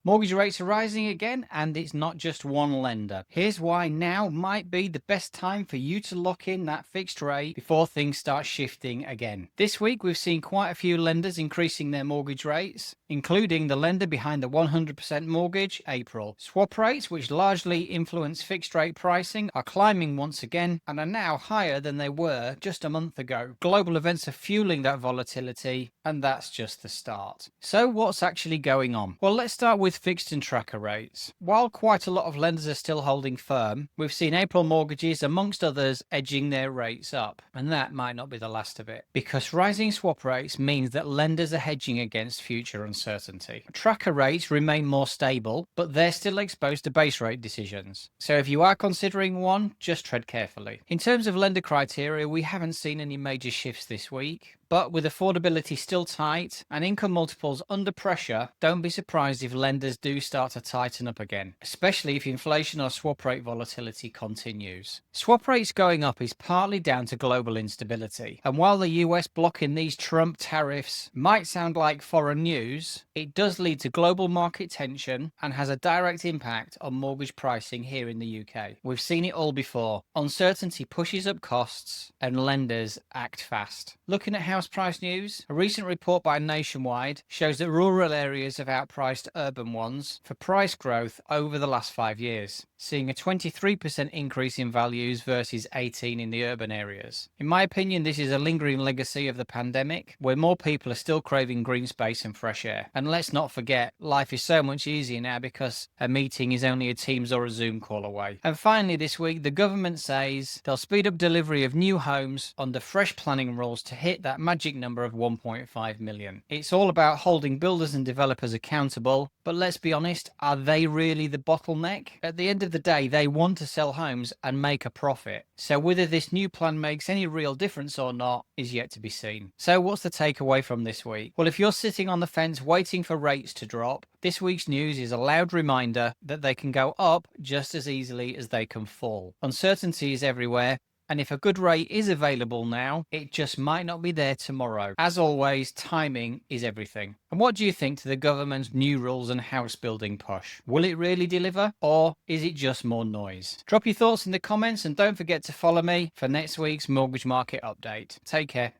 Mortgage rates are rising again, and it's not just one lender. Here's why now might be the best time for you to lock in that fixed rate before things start shifting again. This week, we've seen quite a few lenders increasing their mortgage rates, including the lender behind the 100% mortgage, April. Swap rates, which largely influence fixed rate pricing, are climbing once again and are now higher than they were just a month ago. Global events are fueling that volatility, and that's just the start. So, what's actually going on? Well, let's start with fixed and tracker rates. While quite a lot of lenders are still holding firm, we've seen April mortgages, amongst others, edging their rates up. And that might not be the last of it, because rising swap rates means that lenders are hedging against future uncertainty. Tracker rates remain more stable, but they're still exposed to base rate decisions. So if you are considering one, just tread carefully. In terms of lender criteria, we haven't seen any major shifts this week. But with affordability still tight and income multiples under pressure, don't be surprised if lenders do start to tighten up again, especially if inflation or swap rate volatility continues. Swap rates going up is partly down to global instability, and while the US blocking these Trump tariffs might sound like foreign news, it does lead to global market tension and has a direct impact on mortgage pricing here in the UK. We've seen it all before. Uncertainty pushes up costs and lenders act fast. Looking at house price news, a recent report by Nationwide shows that rural areas have outpriced urban ones for price growth over the last 5 years, seeing a 23% increase in values versus 18% in the urban areas. In my opinion, this is a lingering legacy of the pandemic, where more people are still craving green space and fresh air. And let's not forget, life is so much easier now because a meeting is only a Teams or a Zoom call away. And finally this week, the government says they'll speed up delivery of new homes under fresh planning rules to hit that magic number of 1.5 million. It's all about holding builders and developers accountable, but let's be honest, are they really the bottleneck? At the end of the day, they want to sell homes and make a profit. So whether this new plan makes any real difference or not is yet to be seen. So what's the takeaway from this week? Well, if you're sitting on the fence waiting for rates to drop, this week's news is a loud reminder that they can go up just as easily as they can fall. Uncertainty is everywhere, and if a good rate is available now, it just might not be there tomorrow. As always, timing is everything. And what do you think to the government's new rules and house building push? Will it really deliver, or is it just more noise? Drop your thoughts in the comments and don't forget to follow me for next week's mortgage market update. Take care.